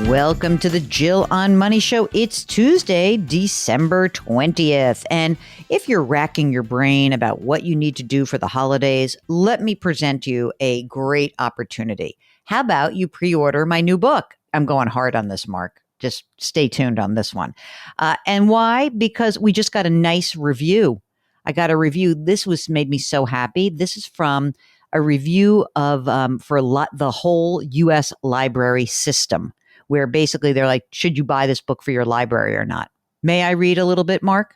Welcome to the Jill on Money Show. It's Tuesday, December 20th. And if you're racking your brain about what you need to do for the holidays, let me present you a great opportunity. How about you pre-order my new book? I'm going hard on this, Mark. Just stay tuned on this one. And why? Because we just got a nice review. I got a review. Made me so happy. This is from a review of the whole U.S. library system, where basically they're like, should you buy this book for your library or not? May I read a little bit, Mark?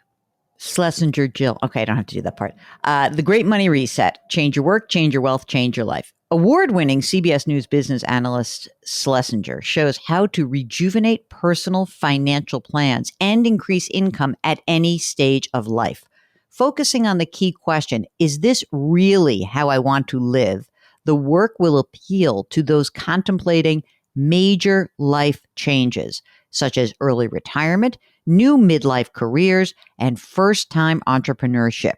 Schlesinger Jill. Okay, I don't have to do that part. The Great Money Reset. Change your work, change your wealth, change your life. Award-winning CBS News business analyst Schlesinger shows how to rejuvenate personal financial plans and increase income at any stage of life. Focusing on the key question, is this really how I want to live? The work will appeal to those contemplating major life changes, such as early retirement, new midlife careers, and first-time entrepreneurship.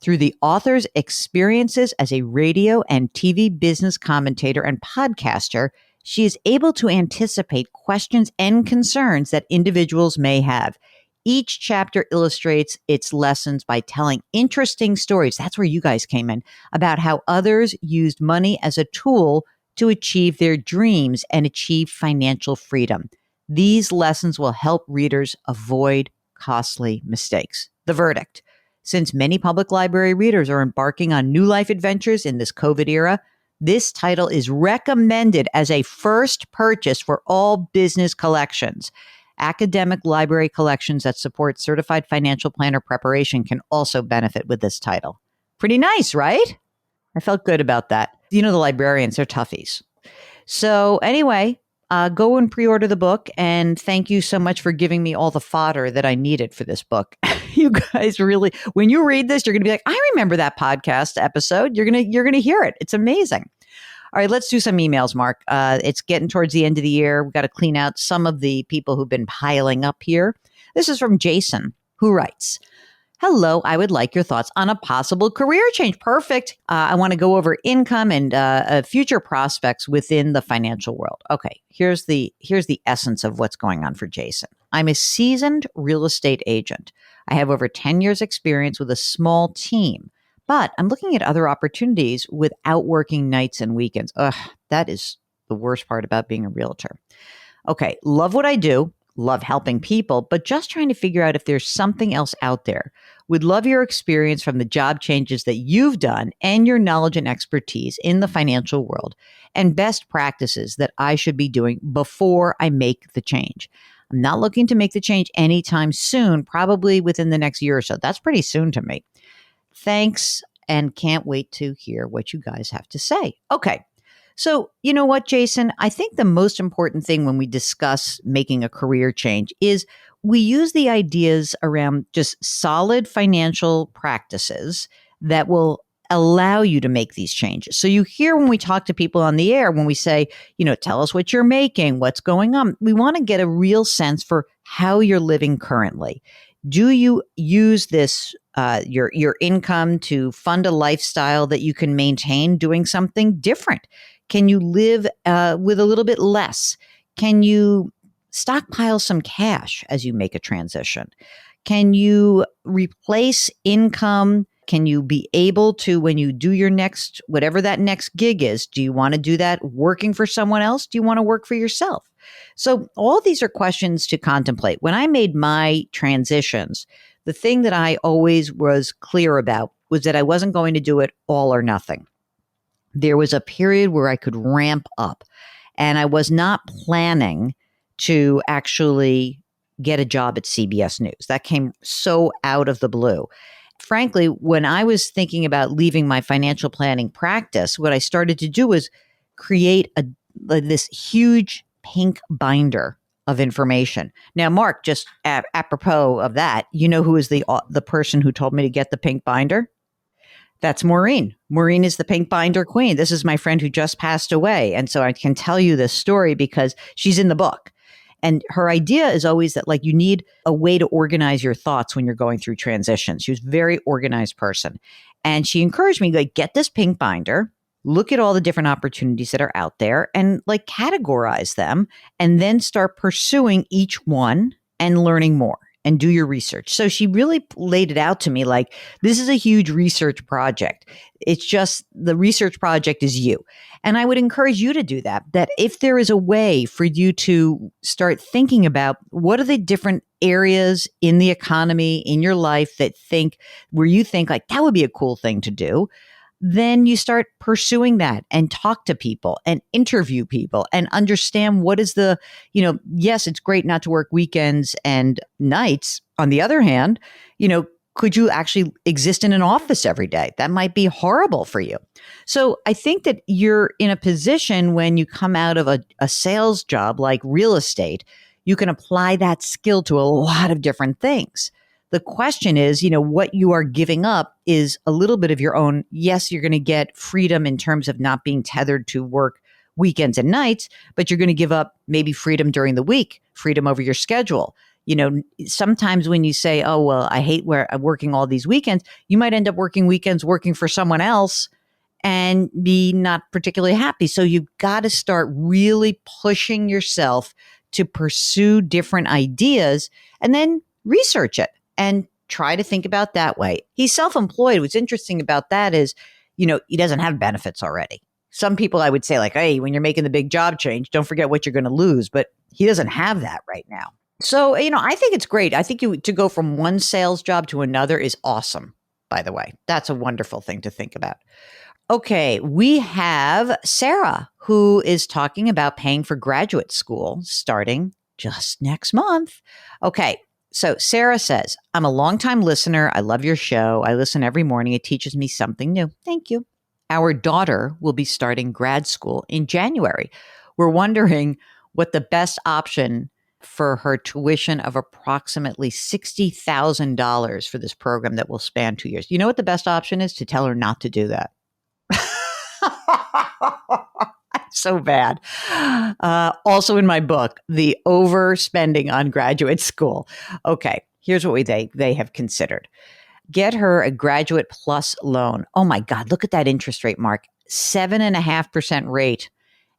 Through the author's experiences as a radio and TV business commentator and podcaster, she is able to anticipate questions and concerns that individuals may have. Each chapter illustrates its lessons by telling interesting stories. That's where you guys came in, about how others used money as a tool to achieve their dreams and achieve financial freedom. These lessons will help readers avoid costly mistakes. The verdict: since many public library readers are embarking on new life adventures in this COVID era, this title is recommended as a first purchase for all business collections. Academic library collections that support certified financial planner preparation can also benefit with this title. Pretty nice, right? I felt good about that. You know, the librarians are toughies. So anyway, go and pre-order the book. And thank you so much for giving me all the fodder that I needed for this book. You guys really, when you read this, you're going to be like, I remember that podcast episode. You're going to hear it. It's amazing. All right, let's do some emails, Mark. It's getting towards the end of the year. We've got to clean out some of the people who've been piling up here. This is from Jason, who writes, hello, I would like your thoughts on a possible career change. Perfect. I want to go over income and future prospects within the financial world. Okay, here's the essence of what's going on for Jason. I'm a seasoned real estate agent. I have over 10 years experience with a small team, but I'm looking at other opportunities without working nights and weekends. Ugh, that is the worst part about being a realtor. Okay, love what I do. Love helping people, but just trying to figure out if there's something else out there. Would love your experience from the job changes that you've done and your knowledge and expertise in the financial world and best practices that I should be doing before I make the change. I'm not looking to make the change anytime soon, probably within the next year or so. That's pretty soon to me. Thanks, and can't wait to hear what you guys have to say. Okay. So, you know what, Jason? I think the most important thing when we discuss making a career change is we use the ideas around just solid financial practices that will allow you to make these changes. So you hear when we talk to people on the air, when we say, tell us what you're making, what's going on. We want to get a real sense for how you're living currently. Do you use this, your income to fund a lifestyle that you can maintain doing something different? Can you live with a little bit less? Can you stockpile some cash as you make a transition? Can you replace income? Can you be able to, when you do your next, whatever that next gig is, do you want to do that working for someone else? Do you want to work for yourself? So all these are questions to contemplate. When I made my transitions, the thing that I always was clear about was that I wasn't going to do it all or nothing. There was a period where I could ramp up, and I was not planning to actually get a job at CBS News. That came so out of the blue. Frankly, when I was thinking about leaving my financial planning practice, what I started to do was create this huge pink binder of information. Now, Mark, just apropos of that, you know who is the person who told me to get the pink binder? That's Maureen. Maureen is the pink binder queen. This is my friend who just passed away. And so I can tell you this story because she's in the book. And her idea is always that you need a way to organize your thoughts when you're going through transitions. She was a very organized person. And she encouraged me, get this pink binder look at all the different opportunities that are out there and like categorize them, and then start pursuing each one and learning more and do your research. So she really laid it out to me like, this is a huge research project. It's just the research project is you. And I would encourage you to do that, that if there is a way for you to start thinking about what are the different areas in the economy, in your life where you think like that would be a cool thing to do, then you start pursuing that and talk to people and interview people and understand what is yes, it's great not to work weekends and nights. On the other hand, could you actually exist in an office every day? That might be horrible for you. So I think that you're in a position when you come out of a sales job like real estate, you can apply that skill to a lot of different things. The question is, what you are giving up is a little bit of your own. Yes, you're going to get freedom in terms of not being tethered to work weekends and nights, but you're going to give up maybe freedom during the week, freedom over your schedule. Sometimes when you say, oh, well, I hate I'm working all these weekends, you might end up working weekends working for someone else and be not particularly happy. So you've got to start really pushing yourself to pursue different ideas and then research it and try to think about that way. He's self-employed. What's interesting about that is, he doesn't have benefits already. Some people I would say like, hey, when you're making the big job change, don't forget what you're going to lose. But he doesn't have that right now. So, I think it's great. I think to go from one sales job to another is awesome, by the way. That's a wonderful thing to think about. Okay, we have Sarah, who is talking about paying for graduate school starting just next month. Okay. So Sarah says, I'm a longtime listener. I love your show. I listen every morning. It teaches me something new. Thank you. Our daughter will be starting grad school in January. We're wondering what the best option for her tuition of approximately $60,000 for this program that will span 2 years. You know what the best option is? To tell her not to do that. So bad. Also in my book, the overspending on graduate school. Okay, here's what they have considered. Get her a graduate plus loan. Oh my God, look at that interest rate, Mark. 7.5% rate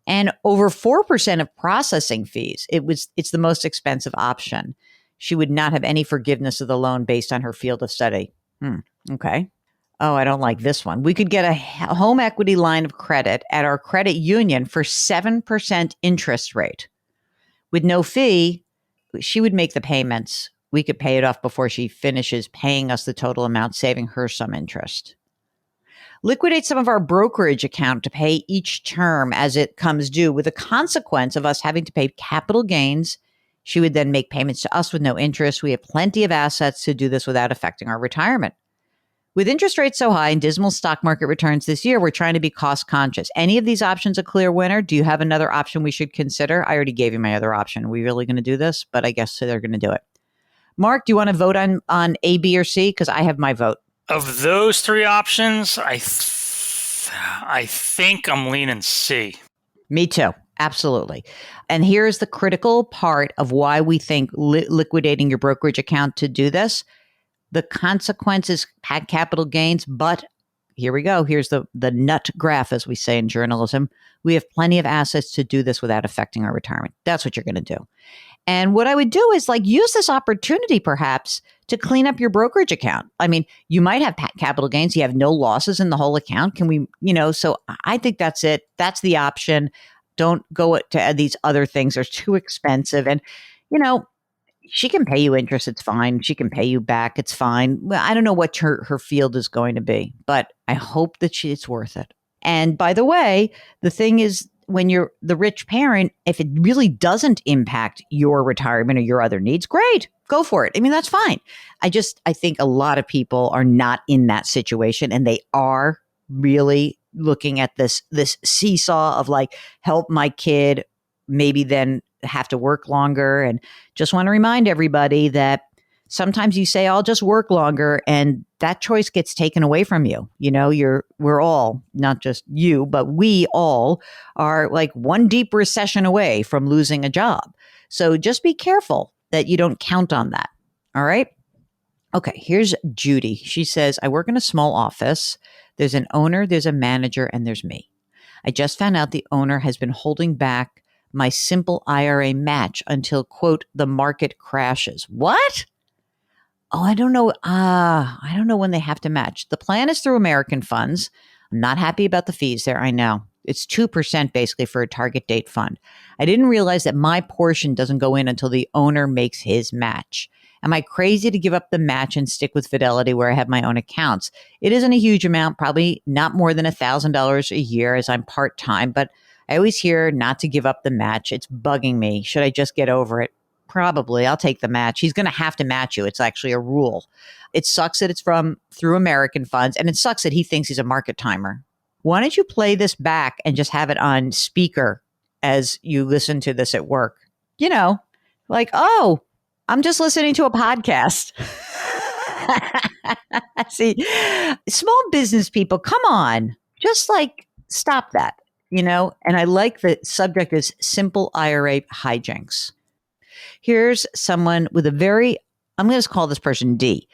and over 4% of processing fees. It's the most expensive option. She would not have any forgiveness of the loan based on her field of study. Okay. Oh, I don't like this one. We could get a home equity line of credit at our credit union for 7% interest rate. With no fee, she would make the payments. We could pay it off before she finishes paying us the total amount, saving her some interest. Liquidate some of our brokerage account to pay each term as it comes due, with the consequence of us having to pay capital gains. She would then make payments to us with no interest. We have plenty of assets to do this without affecting our retirement. With interest rates so high and dismal stock market returns this year, we're trying to be cost conscious. Any of these options a clear winner? Do you have another option we should consider? I already gave you my other option. Are we really going to do this? But I guess they're going to do it. Mark, do you want to vote on A, B, or C? Because I have my vote. Of those three options, I think I'm leaning C. Me too. Absolutely. And here's the critical part of why we think liquidating your brokerage account to do this. The consequences had capital gains, but here we go. Here's the nut graph, as we say in journalism. We have plenty of assets to do this without affecting our retirement. That's what you're going to do. And what I would do is use this opportunity perhaps to clean up your brokerage account. I mean, you might have capital gains. You have no losses in the whole account. Can we, so I think that's it. That's the option. Don't go to these other things. They're too expensive. And, she can pay you interest. It's fine. She can pay you back. It's fine. Well, I don't know what her field is going to be, but I hope that it's worth it. And by the way, the thing is, when you're the rich parent, if it really doesn't impact your retirement or your other needs, great, go for it. I mean, that's fine. I think a lot of people are not in that situation, and they are really looking at this seesaw of help my kid, maybe then have to work longer. And just want to remind everybody that sometimes you say, I'll just work longer, and that choice gets taken away from you. We're all, not just you, but we all are one deep recession away from losing a job. So just be careful that you don't count on that. All right. Okay. Here's Judy. She says, I work in a small office. There's an owner, there's a manager, and there's me. I just found out the owner has been holding back my simple IRA match until, quote, the market crashes. What? Oh, I don't know. I don't know when they have to match. The plan is through American funds. I'm not happy about the fees there. I know. It's 2% basically for a target date fund. I didn't realize that my portion doesn't go in until the owner makes his match. Am I crazy to give up the match and stick with Fidelity where I have my own accounts? It isn't a huge amount, probably not more than $1,000 a year as I'm part-time, but I always hear not to give up the match. It's bugging me. Should I just get over it? Probably. I'll take the match. He's going to have to match you. It's actually a rule. It sucks that it's through American funds, and it sucks that he thinks he's a market timer. Why don't you play this back and just have it on speaker as you listen to this at work? You know, like, oh, I'm just listening to a podcast. See, small business people, come on, just like stop that, And I like the subject is simple IRA hijinks. Here's someone with I'm going to call this person D,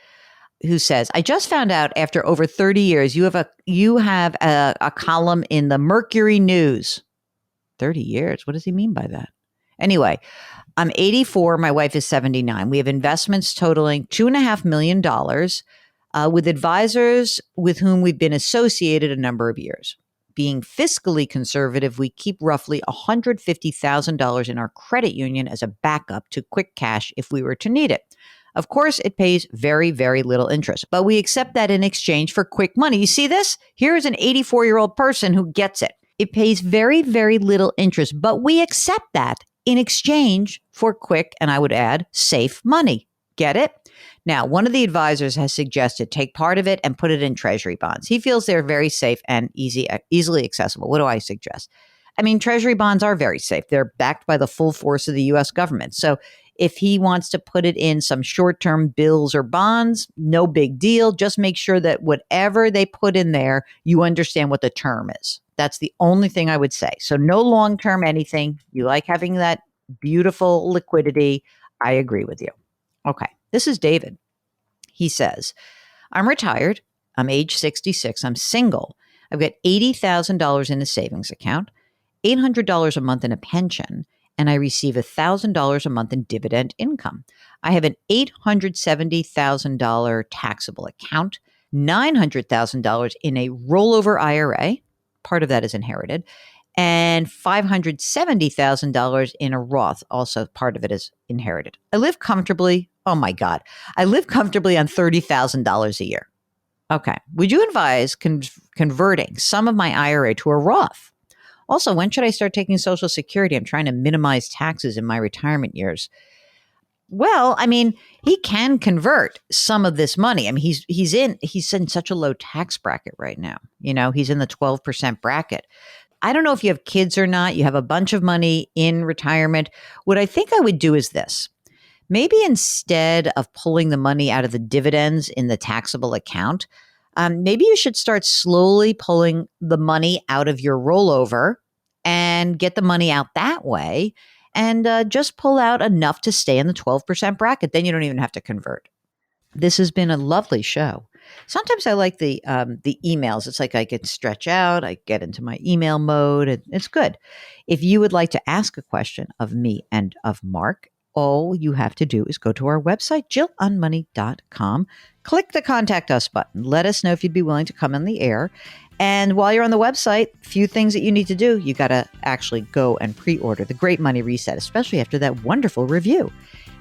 who says, I just found out after over 30 years, you have a column in the Mercury News. 30 years? What does he mean by that? Anyway, I'm 84. My wife is 79. We have investments totaling $2.5 million with advisors with whom we've been associated a number of years. Being fiscally conservative, we keep roughly $150,000 in our credit union as a backup to quick cash if we were to need it. Of course, it pays very, very little interest, but we accept that in exchange for quick money. You see this? Here is an 84-year-old person who gets it. It pays very, very little interest, but we accept that in exchange for quick, and I would add, safe money. Get it? Now, one of the advisors has suggested take part of it and put it in treasury bonds. He feels they're very safe and easily accessible. What do I suggest? I mean, treasury bonds are very safe. They're backed by the full force of the U.S. government. So if he wants to put it in some short-term bills or bonds, no big deal. Just make sure that whatever they put in there, you understand what the term is. That's the only thing I would say. So no long-term anything. You like having that beautiful liquidity. I agree with you. Okay. This is David. He says, I'm retired. I'm age 66. I'm single. I've got $80,000 in a savings account, $800 a month in a pension, and I receive $1,000 a month in dividend income. I have an $870,000 taxable account, $900,000 in a rollover IRA. Part of that is inherited. And $570,000 in a Roth. Also, part of it is inherited. I live comfortably. Oh my God. I live comfortably on $30,000 a year. Okay. Would you advise converting some of my IRA to a Roth? Also, when should I start taking Social Security? I'm trying to minimize taxes in my retirement years. Well, I mean, he can convert some of this money. I mean, he's in such a low tax bracket right now. He's in the 12% bracket. I don't know if you have kids or not. You have a bunch of money in retirement. What I think I would do is this. Maybe instead of pulling the money out of the dividends in the taxable account, maybe you should start slowly pulling the money out of your rollover and get the money out that way and just pull out enough to stay in the 12% bracket. Then you don't even have to convert. This has been a lovely show. Sometimes I like the emails. It's like I can stretch out. I get into my email mode. It's good. If you would like to ask a question of me and of Mark, all you have to do is go to our website, jillonmoney.com. Click the Contact Us button. Let us know if you'd be willing to come on the air. And while you're on the website, few things that you need to do. You got to actually go and pre-order the Great Money Reset, especially after that wonderful review.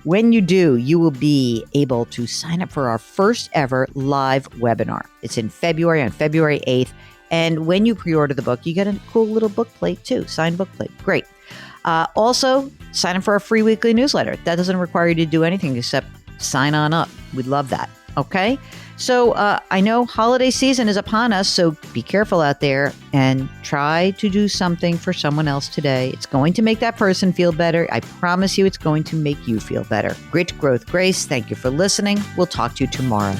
When you do, you will be able to sign up for our first ever live webinar. It's in February, on February 8th. And when you pre-order the book, you get a cool little book plate too, signed book plate. Great. Also, sign up for our free weekly newsletter. That doesn't require you to do anything except sign on up. We'd love that. Okay? So I know holiday season is upon us, so be careful out there and try to do something for someone else today. It's going to make that person feel better. I promise you it's going to make you feel better. Grit, growth, grace. Thank you for listening. We'll talk to you tomorrow.